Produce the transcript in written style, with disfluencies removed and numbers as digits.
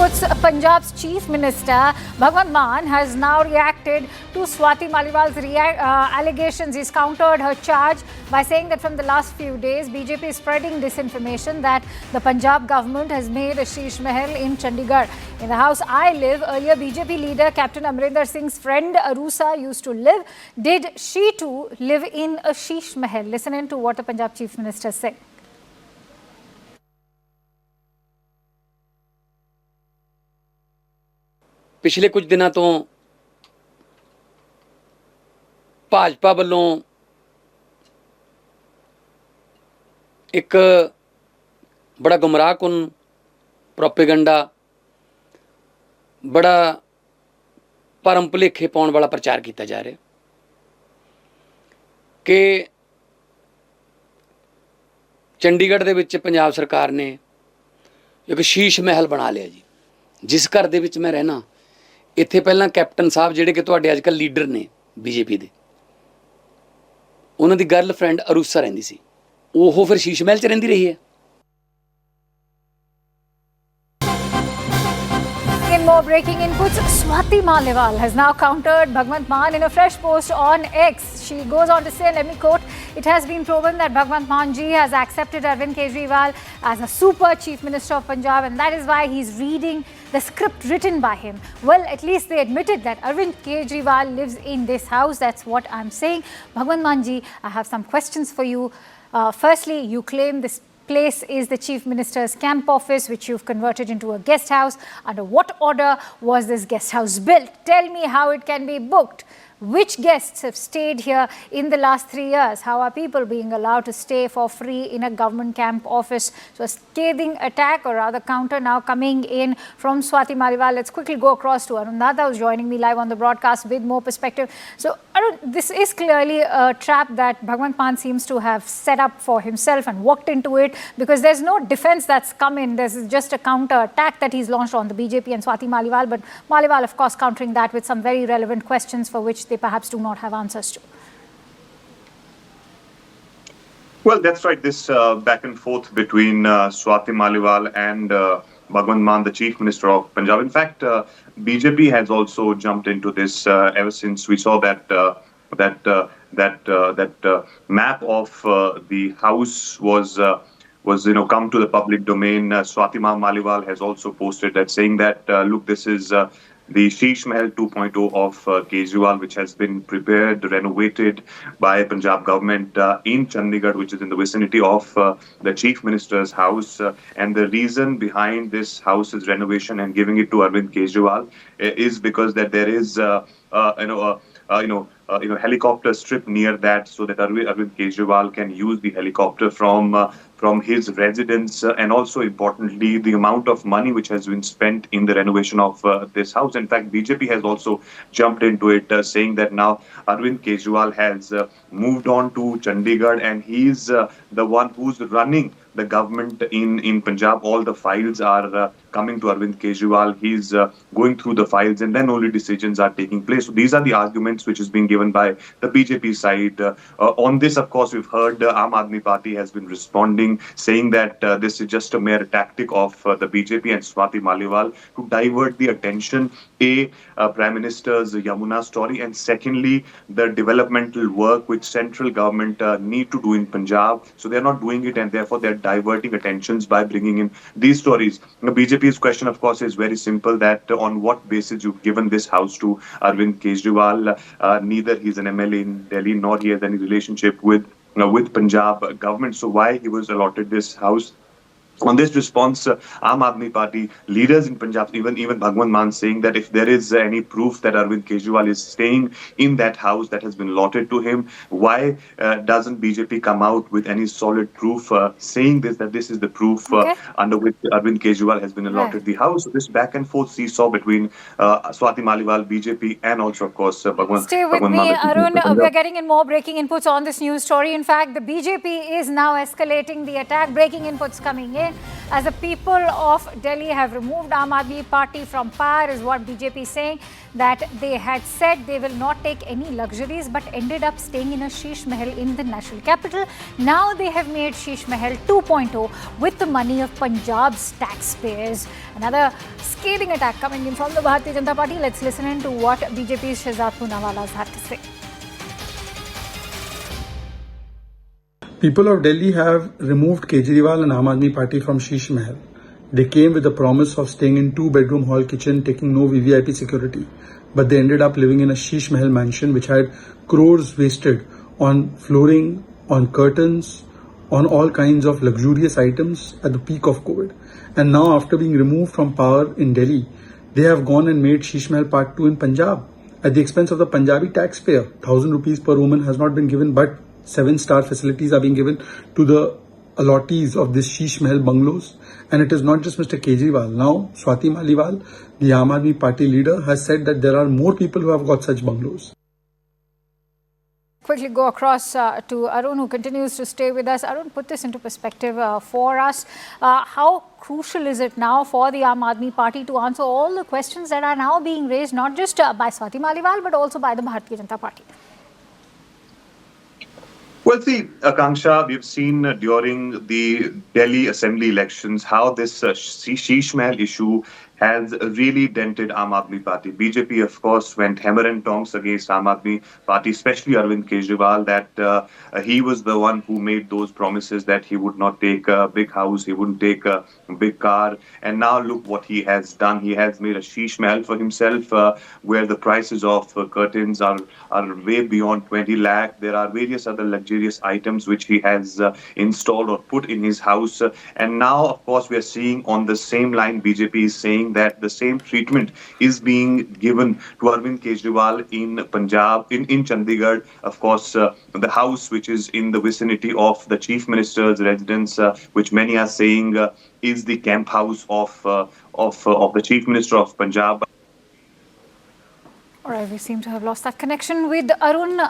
inputs. Punjab's Chief Minister Bhagwant Mann has now reacted to Swati Maliwal's allegations. He's countered her charge by saying that from the last few days, BJP is spreading disinformation that the Punjab government has made a Sheeshmahal in Chandigarh. In the house I live, earlier BJP leader Captain Amrinder Singh's friend Arusa used to live. Did she too live in a Sheeshmahal? Listen in to what the Punjab Chief Minister said. ਪਿਛਲੇ ਕੁਝ ਦਿਨਾਂ ਤੋਂ ਭਾਜਪਾ ਵੱਲੋਂ ਇੱਕ ਬੜਾ ਗੁੰਮਰਾਹਕੁਨ propaganda ਬੜਾ ਭਰਮ ਭੁਲੇਖੇ ਪਾਉਣ ਵਾਲਾ ਪ੍ਰਚਾਰ ਕੀਤਾ ਜਾ ਰਿਹਾ ਕਿ ਚੰਡੀਗੜ੍ਹ ਦੇ ਵਿੱਚ ਪੰਜਾਬ ਸਰਕਾਰ ਨੇ ਇੱਕ ਸ਼ੀਸ਼ ਮਹਿਲ ਬਣਾ ਲਿਆ ਜੀ। ਜਿਸ ਘਰ ਦੇ ਵਿੱਚ ਮੈਂ ਰਹਿਣਾ ਇੱਥੇ ਪਹਿਲਾਂ ਕੈਪਟਨ ਸਾਹਿਬ ਜਿਹੜੇ ਕਿ ਤੁਹਾਡੇ ਅੱਜ ਕੱਲ੍ਹ ਲੀਡਰ ਨੇ ਬੀਜੇਪੀ ਦੇ, ਉਹਨਾਂ ਦੀ ਗਰਲਫ੍ਰੈਂਡ ਅਰੂਸਾ ਰਹਿੰਦੀ ਸੀ, ਉਹ ਫਿਰ ਸ਼ੀਸ਼ ਮਹਿਲ 'ਚ ਰਹਿੰਦੀ ਰਹੀ ਹੈ। In more breaking inputs, Swati Maliwal has now countered Bhagwant Mann in a fresh post on X. She goes on to say, let me quote, "It has been proven that Bhagwant Mann ji has accepted Arvind Kejriwal as a super chief minister of Punjab, and that is why he's reading the script written by him." Well, at least they admitted that Arvind Kejriwal lives in this house. That's what I'm saying. Bhagwant Mann ji, I have some questions for you. Firstly, you claim this place is the Chief Minister's camp office, which you've converted into a guest house. Under what order was this guest house built? Tell me how it can be booked. Which guests have stayed here in the last 3 years? How are people being allowed to stay for free in a government camp office? So a scathing attack, or rather counter, now coming in from Swati Maliwal. Let's quickly go across to Arun Nada, who's joining me live on the broadcast with more perspective. So Arun, this is clearly a trap that Bhagwant Mann seems to have set up for himself and walked into it, because there's no defense that's come in. There's just a counter attack that he's launched on the BJP and Swati Maliwal, but Maliwal, of course, countering that with some very relevant questions for which they perhaps do not have answers to. Well, that's right. This back and forth between Swati Maliwal and Bhagwant Mann, the Chief Minister of Punjab. In fact, BJP has also jumped into this ever since we saw that map of the house was come to the public domain. Swati Maliwal has also posted that, saying that look, this is the Sheeshmahal 2.0 of Kejriwal, which has been prepared, renovated by Punjab government in Chandigarh, which is in the vicinity of the Chief Minister's house. And the reason behind this house's renovation and giving it to Arvind Kejriwal is because that there is helicopter strip near that, so that Arvind Kejriwal can use the helicopter from his residence, and also importantly, the amount of money which has been spent in the renovation of this house. In fact, BJP has also jumped into it, saying that now Arvind Kejriwal has moved on to Chandigarh, and he's the one who's running the government in Punjab. All the files are coming to Arvind Kejriwal. He's going through the files, and then only decisions are taking place. So these are the arguments which is being given by the BJP side. On this, of course, we've heard Aam Aadmi Party has been responding, saying that this is just a mere tactic of the BJP and Swati Maliwal to divert the attention, Prime Minister's Yamuna story, and secondly, the developmental work which central government need to do in Punjab. So they're not doing it, and therefore they're diverting attentions by bringing in these stories. The BJP's question, of course, is very simple, that on what basis you've given this house to Arvind Kejriwal. Neither he's an MLA in Delhi, nor he has any relationship with Punjab government. So why he was allotted this house? On this response, Aam Aadmi Party leaders in Punjab, even Bhagwant Mann, saying that if there is any proof that Arvind Kejriwal is staying in that house that has been allotted to him, why doesn't BJP come out with any solid proof saying that this is the proof under which Arvind Kejriwal has been allotted the house? So this back and forth seesaw between Swati Maliwal, BJP, and also, of course, Bhagwant. Stay with me, Arun. We are getting in more breaking inputs on this news story. In fact, the BJP is now escalating the attack. Breaking inputs coming in. As the people of Delhi have removed Aam Aadmi Party from power, is what BJP is saying, that they had said they will not take any luxuries but ended up staying in a Sheeshmahal in the national capital. Now they have made Sheeshmahal 2.0 with the money of Punjab's taxpayers. Another scathing attack coming in from the Bharatiya Janata Party. Let's listen in to what BJP's Shehzad Poonawala has had to say. People of Delhi have removed Kejriwal and Aam Aadmi Party from Sheeshmahal. They came with the promise of staying in 2-bedroom hall kitchen, taking no VVIP security. But they ended up living in a Sheeshmahal mansion which had crores wasted on flooring, on curtains, on all kinds of luxurious items at the peak of COVID. And now after being removed from power in Delhi, they have gone and made Sheeshmahal Part 2 in Punjab at the expense of the Punjabi taxpayer. 1,000 rupees per woman has not been given, but 7-star facilities are being given to the allottees of this Sheeshmahal bungalows. And it is not just Mr. Kejriwal. Now, Swati Maliwal, the Aam Aadmi Party leader, has said that there are more people who have got such bungalows. Quickly go across to Arun, who continues to stay with us. Arun, put this into perspective for us. How crucial is it now for the Aam Aadmi Party to answer all the questions that are now being raised, not just by Swati Maliwal, but also by the Bharatiya Janata Party? Well, see, Akanksha, we've seen during the Delhi Assembly elections how this Sheeshmahal issue has really dented Aam Aadmi Party. BJP, of course, went hammer and tongs against Aam Aadmi Party, especially Arvind Kejriwal, that he was the one who made those promises that he would not take a big house, he wouldn't take a big car. And now look what he has done. He has made a Sheeshmahal for himself, where the prices of curtains are way beyond 20 lakh. There are various other luxurious items which he has installed or put in his house. And now, of course, we are seeing on the same line, BJP is saying that the same treatment is being given to Arvind Kejriwal in Punjab, in Chandigarh. Of course, the house which is in the vicinity of the Chief Minister's residence, which many are saying is the camp house of the Chief Minister of Punjab. All right, we seem to have lost that connection with Arun.